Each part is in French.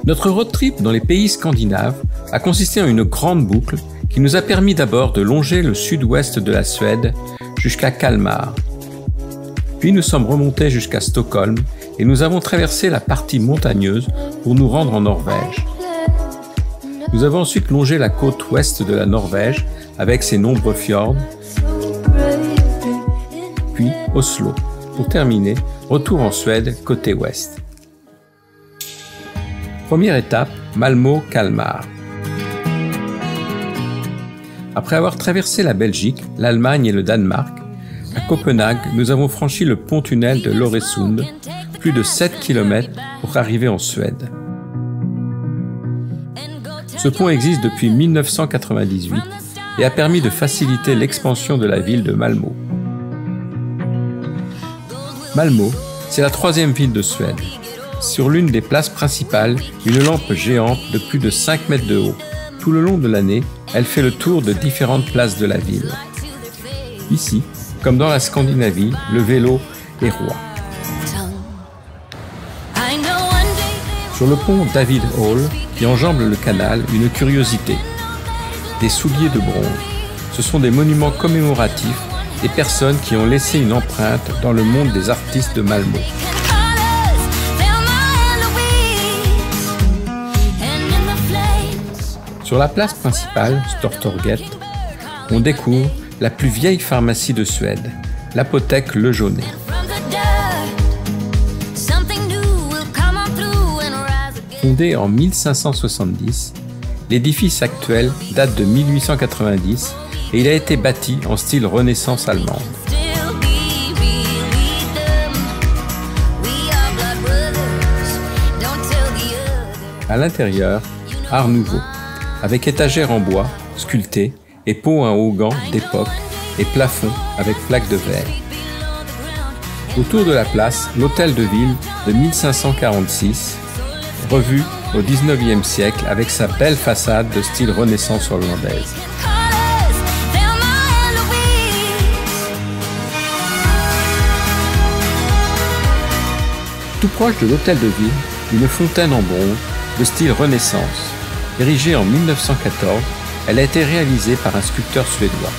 Notre road trip dans les pays scandinaves a consisté en une grande boucle qui nous a permis d'abord de longer le sud-ouest de la Suède jusqu'à Kalmar. Puis nous sommes remontés jusqu'à Stockholm et nous avons traversé la partie montagneuse pour nous rendre en Norvège. Nous avons ensuite longé la côte ouest de la Norvège avec ses nombreux fjords, puis Oslo. Pour terminer, retour en Suède côté ouest. Première étape, Malmö-Kalmar. Après avoir traversé la Belgique, l'Allemagne et le Danemark, à Copenhague, nous avons franchi le pont-tunnel de l'Øresund, plus de 7 km pour arriver en Suède. Ce pont existe depuis 1998 et a permis de faciliter l'expansion de la ville de Malmö. Malmö, c'est la troisième ville de Suède. Sur l'une des places principales, une lampe géante de plus de 5 mètres de haut. Tout le long de l'année, elle fait le tour de différentes places de la ville. Ici, comme dans la Scandinavie, le vélo est roi. Sur le pont David Hall, qui enjambe le canal, une curiosité. Des souliers de bronze. Ce sont des monuments commémoratifs des personnes qui ont laissé une empreinte dans le monde des artistes de Malmö. Sur la place principale, Stortorget, on découvre la plus vieille pharmacie de Suède, l'apothèque Le Jaunet. Fondé en 1570, l'édifice actuel date de 1890 et il a été bâti en style Renaissance allemande. À l'intérieur, art nouveau, avec étagères en bois, sculptées, et pots à haut-gants d'époque, et plafond avec plaques de verre. Autour de la place, l'hôtel de ville de 1546, revu au XIXe siècle avec sa belle façade de style Renaissance hollandaise. Tout proche de l'hôtel de ville, une fontaine en bronze de style Renaissance. Érigée en 1914, elle a été réalisée par un sculpteur suédois.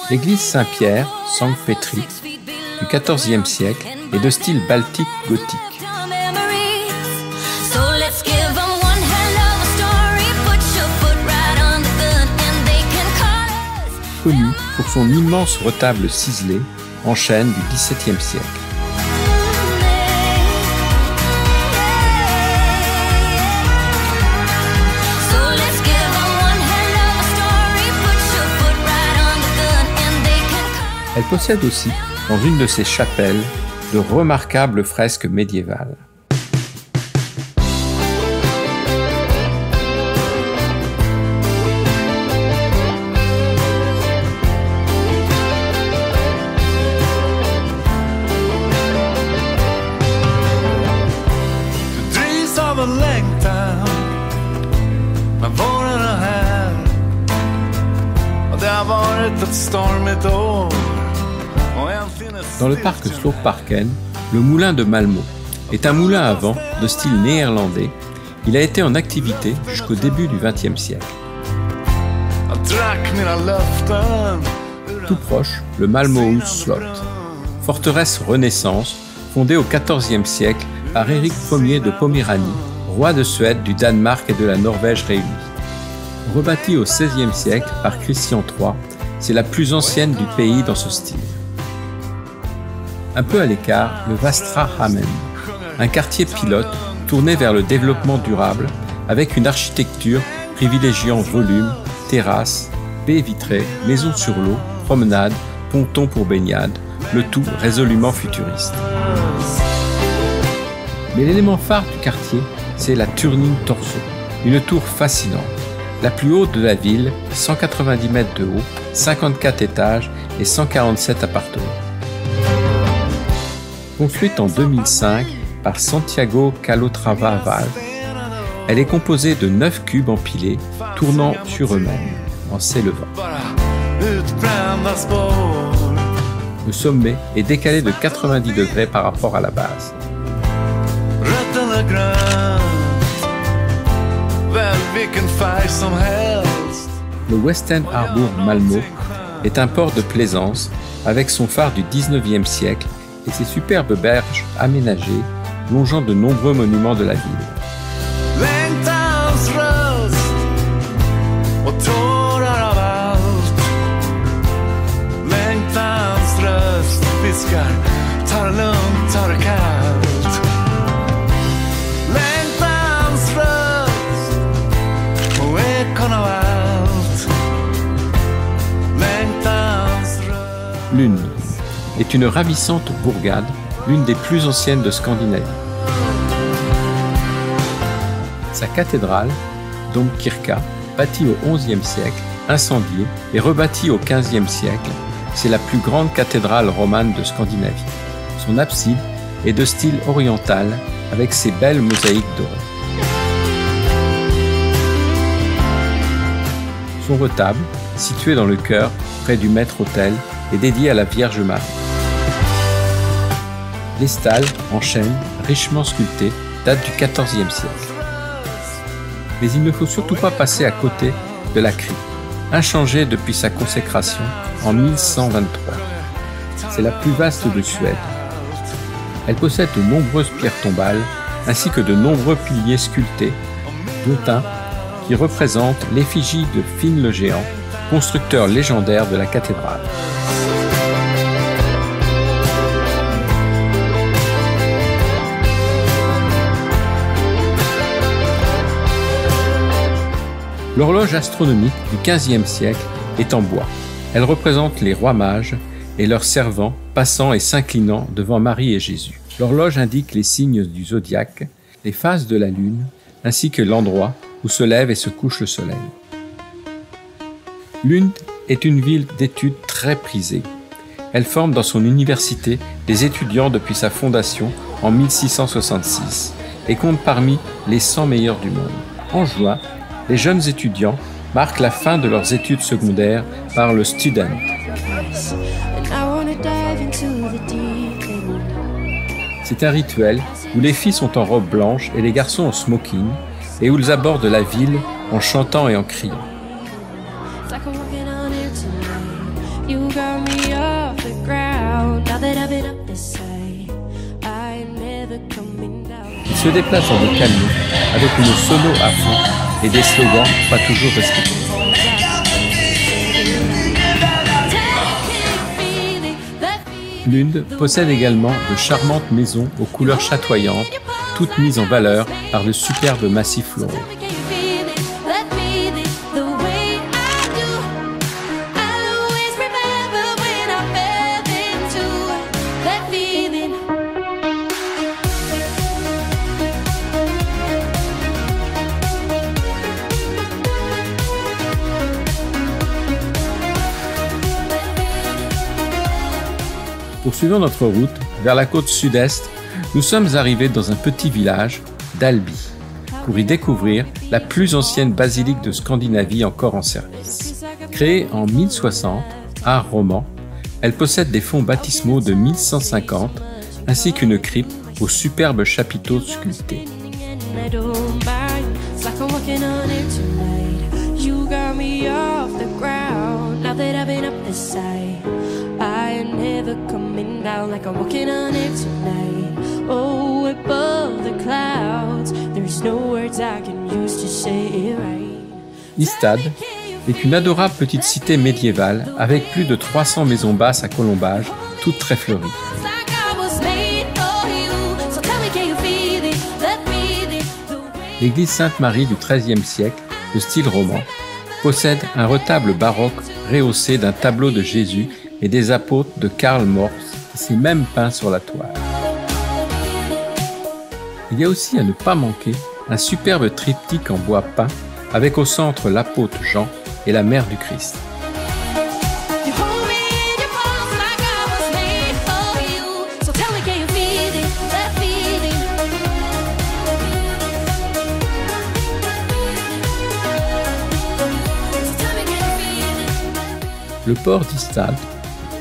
L'église Saint-Pierre, Sankt Petri, du XIVe siècle est de style baltique gothique. Connu pour son immense retable ciselé en chêne du XVIIe siècle. Elle possède aussi, dans une de ses chapelles, de remarquables fresques médiévales. Dans le parc Slootparken, le moulin de Malmö est un moulin à vent de style néerlandais. Il a été en activité jusqu'au début du XXe siècle. Tout proche, le Malmöhus Slott, forteresse Renaissance fondée au XIVe siècle par Éric Ier de Poméranie, roi de Suède, du Danemark et de la Norvège réunis. Rebâtie au XVIe siècle par Christian III, c'est la plus ancienne du pays dans ce style. Un peu à l'écart, le Västra Hamnen, un quartier pilote tourné vers le développement durable avec une architecture privilégiant volume, terrasses, baies vitrées, maisons sur l'eau, promenades, pontons pour baignade, le tout résolument futuriste. Mais l'élément phare du quartier, c'est la Turning Torso, une tour fascinante. la plus haute de la ville, 190 mètres de haut, 54 étages et 147 appartements. Construite en 2005 par Santiago Calatrava Valls, elle est composée de 9 cubes empilés, tournant sur eux-mêmes, en s'élevant. Le sommet est décalé de 90 degrés par rapport à la base. Le Western Harbour Malmö est un port de plaisance avec son phare du 19e siècle et ses superbes berges aménagées longeant de nombreux monuments de la ville. Lund est une ravissante bourgade, l'une des plus anciennes de Scandinavie. Sa cathédrale, Domkirka, bâtie au XIe siècle, incendiée et rebâtie au XVe siècle, c'est la plus grande cathédrale romane de Scandinavie. Son abside est de style oriental avec ses belles mosaïques dorées. Son retable, situé dans le chœur près du maître-autel, est dédié à la Vierge Marie. Les stalles en chêne, richement sculptées, datent du XIVe siècle. Mais il ne faut surtout pas passer à côté de la crypte, inchangée depuis sa consécration en 1123. C'est la plus vaste de Suède. Elle possède de nombreuses pierres tombales ainsi que de nombreux piliers sculptés, dont un qui représente l'effigie de Finn le Géant, constructeur légendaire de la cathédrale. L'horloge astronomique du XVe siècle est en bois. Elle représente les rois mages et leurs servants passant et s'inclinant devant Marie et Jésus. L'horloge indique les signes du zodiaque, les phases de la lune, ainsi que l'endroit où se lève et se couche le soleil. Lund est une ville d'études très prisée. Elle forme dans son université des étudiants depuis sa fondation en 1666 et compte parmi les 100 meilleurs du monde. En juin, les jeunes étudiants marquent la fin de leurs études secondaires par le Student. C'est un rituel où les filles sont en robe blanche et les garçons en smoking et où ils abordent la ville en chantant et en criant. Ils se déplacent dans des camions avec une sono à fond et des slogans pas toujours respectés. Lund possède également de charmantes maisons aux couleurs chatoyantes, toutes mises en valeur par de superbes massifs floraux. Poursuivant notre route vers la côte sud-est, nous sommes arrivés dans un petit village d'Alby pour y découvrir la plus ancienne basilique de Scandinavie encore en service. Créée en 1060, art roman, elle possède des fonds baptismaux de 1150 ainsi qu'une crypte aux superbes chapiteaux sculptés. Ystad est une adorable petite cité médiévale avec plus de 300 maisons basses à colombages, toutes très fleuries. L'église Sainte-Marie du XIIIe siècle, de style roman, possède un retable baroque rehaussé d'un tableau de Jésus et des apôtres de Karl Morse qui s'est même peint sur la toile. Il y a aussi à ne pas manquer un superbe triptyque en bois peint avec au centre l'apôtre Jean et la mère du Christ. Le port d'Istad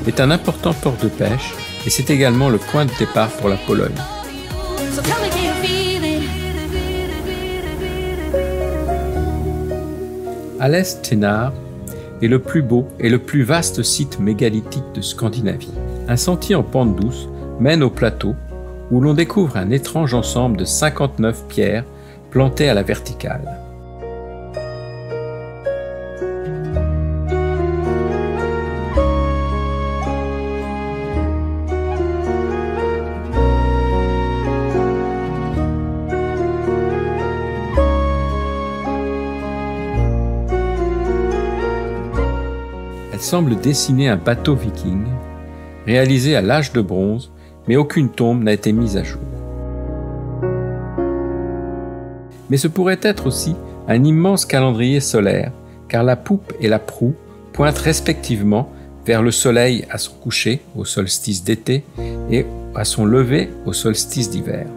est un important port de pêche et c'est également le point de départ pour la Pologne. À l'est, Thénard est le plus beau et le plus vaste site mégalithique de Scandinavie. Un sentier en pente douce mène au plateau où l'on découvre un étrange ensemble de 59 pierres plantées à la verticale. Elle semble dessiner un bateau viking, réalisé à l'âge de bronze, mais aucune tombe n'a été mise à jour. Mais ce pourrait être aussi un immense calendrier solaire, car la poupe et la proue pointent respectivement vers le soleil à son coucher, au solstice d'été, et à son lever, au solstice d'hiver.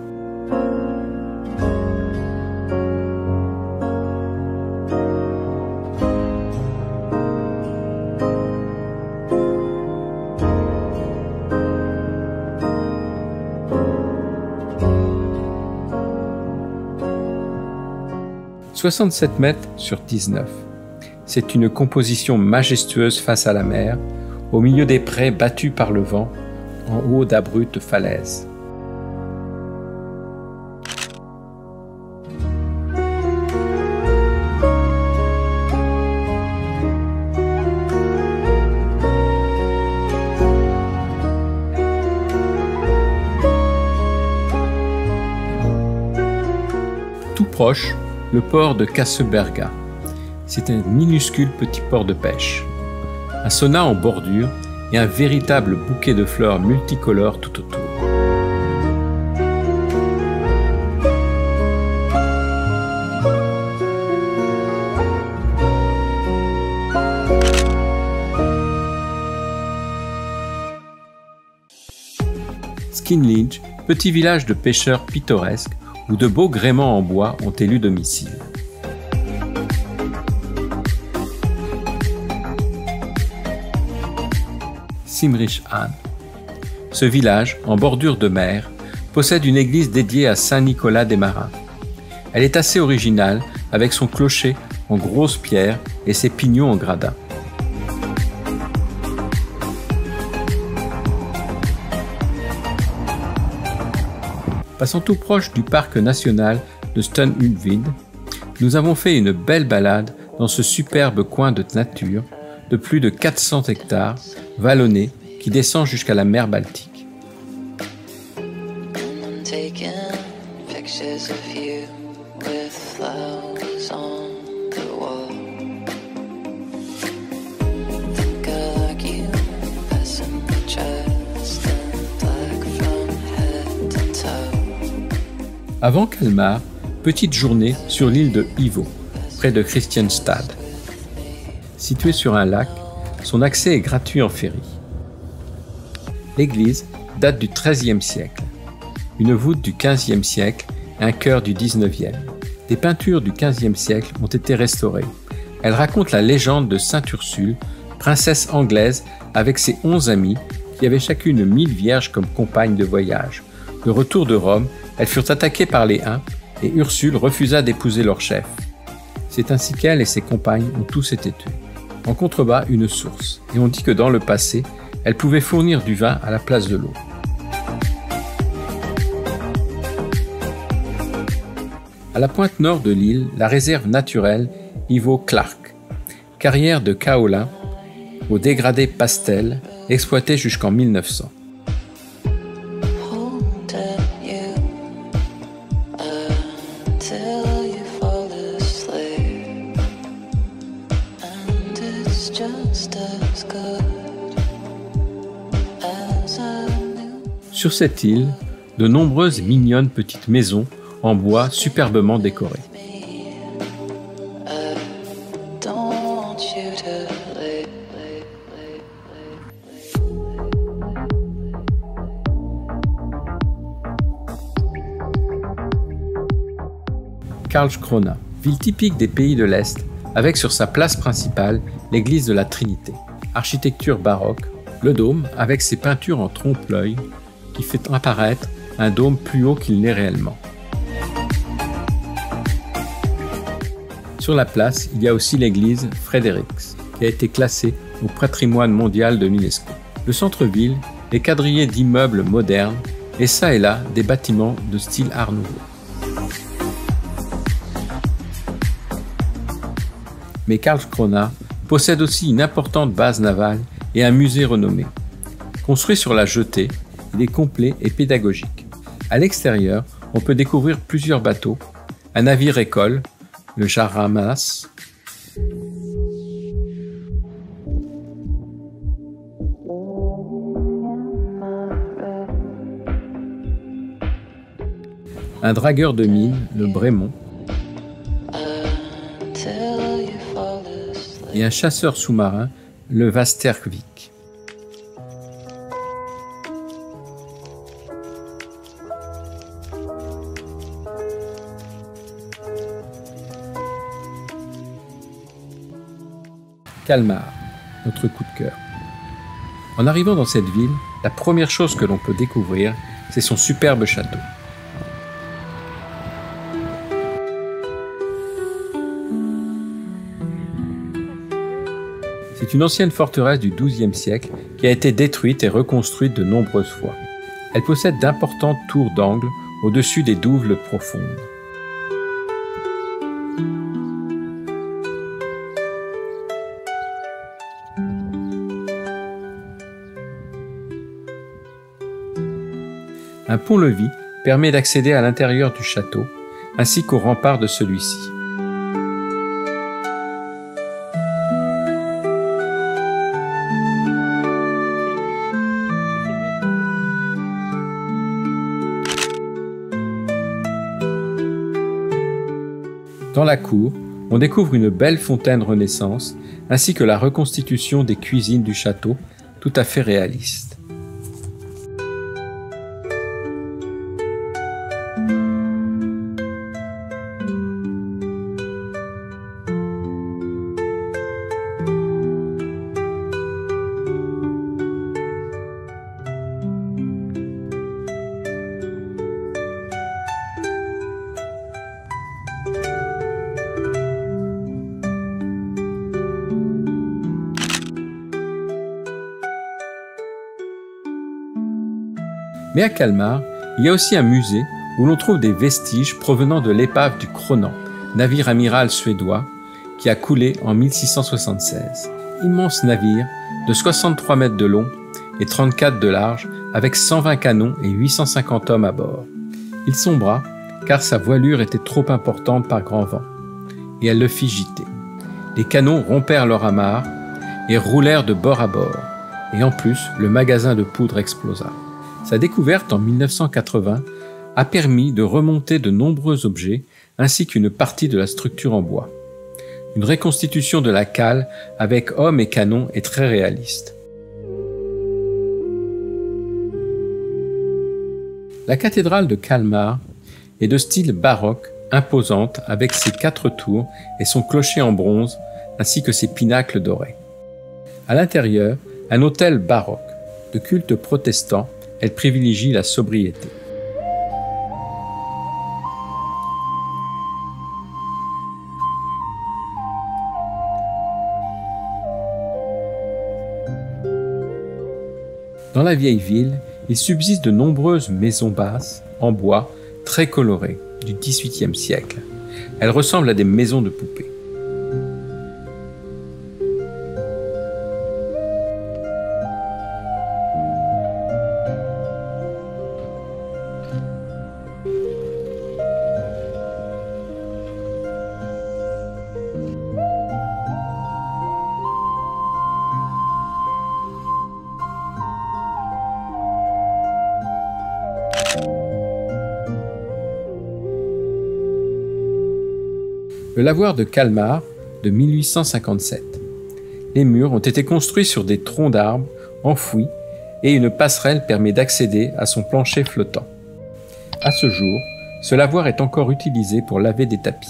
« 67 mètres sur 19. C'est une composition majestueuse face à la mer, au milieu des prés battus par le vent, en haut d'abruptes falaises. Tout proche, le port de Kasseberga. C'est un minuscule petit port de pêche. Un sauna en bordure et un véritable bouquet de fleurs multicolores tout autour. Skinlinge, petit village de pêcheurs pittoresque où de beaux gréements en bois ont élu domicile. Simrishamn. Ce village, en bordure de mer, possède une église dédiée à Saint Nicolas des Marins. Elle est assez originale, avec son clocher en grosses pierres et ses pignons en gradin. Passant tout proche du parc national de Stönnulvid, nous avons fait une belle balade dans ce superbe coin de nature de plus de 400 hectares, vallonné, qui descend jusqu'à la mer Baltique. Avant Kalmar, petite journée sur l'île de Ivo, près de Kristianstad. Située sur un lac, son accès est gratuit en ferry. L'église date du XIIIe siècle, une voûte du XVe siècle et un chœur du XIXe. Des peintures du XVe siècle ont été restaurées. Elles racontent la légende de Sainte Ursule, princesse anglaise avec ses 11 amies qui avaient chacune 1000 vierges comme compagnes de voyage. De retour de Rome, elles furent attaquées par les Huns et Ursule refusa d'épouser leur chef. C'est ainsi qu'elle et ses compagnes ont tous été tuées. En contrebas, une source, et on dit que dans le passé, elle pouvait fournir du vin à la place de l'eau. À la pointe nord de l'île, la réserve naturelle Ivo Clark, carrière de kaolin au dégradé pastel, exploitée jusqu'en 1900. Sur cette île, de nombreuses mignonnes petites maisons en bois superbement décorées. Karlskrona, ville typique des pays de l'Est, avec sur sa place principale l'église de la Trinité. Architecture baroque, le dôme avec ses peintures en trompe-l'œil qui fait apparaître un dôme plus haut qu'il n'est réellement. Sur la place, il y a aussi l'église Frederiks, qui a été classée au patrimoine mondial de l'UNESCO. Le centre-ville est quadrillé d'immeubles modernes et ça et là des bâtiments de style Art Nouveau. Mais Karlskrona possède aussi une importante base navale et un musée renommé. Construit sur la jetée, il est complet et pédagogique. À l'extérieur, on peut découvrir plusieurs bateaux, un navire-école, le Jaramas, un dragueur de mine, le Brémont, et un chasseur sous-marin, le Vastervik. Kalmar, notre coup de cœur. En arrivant dans cette ville, la première chose que l'on peut découvrir, c'est son superbe château. C'est une ancienne forteresse du XIIe siècle qui a été détruite et reconstruite de nombreuses fois. Elle possède d'importantes tours d'angle au-dessus des douves profondes. Un pont-levis permet d'accéder à l'intérieur du château ainsi qu'aux remparts de celui-ci. Dans la cour, on découvre une belle fontaine Renaissance ainsi que la reconstitution des cuisines du château, tout à fait réaliste. Mais à Kalmar, il y a aussi un musée où l'on trouve des vestiges provenant de l'épave du Kronan, navire amiral suédois qui a coulé en 1676. Immense navire de 63 mètres de long et 34 de large avec 120 canons et 850 hommes à bord. Il sombra car sa voilure était trop importante par grand vent et elle le fit gîter. Les canons rompèrent leur amarre et roulèrent de bord à bord et en plus le magasin de poudre explosa. Sa découverte en 1980 a permis de remonter de nombreux objets ainsi qu'une partie de la structure en bois. Une reconstitution de la cale avec hommes et canons est très réaliste. La cathédrale de Kalmar est de style baroque, imposante avec ses 4 tours et son clocher en bronze ainsi que ses pinacles dorés. À l'intérieur, un autel baroque de culte protestant. Elle privilégie la sobriété. Dans la vieille ville, il subsiste de nombreuses maisons basses, en bois, très colorées, du XVIIIe siècle. Elles ressemblent à des maisons de poupées. Le lavoir de Kalmar de 1857. Les murs ont été construits sur des troncs d'arbres enfouis et une passerelle permet d'accéder à son plancher flottant. À ce jour, ce lavoir est encore utilisé pour laver des tapis.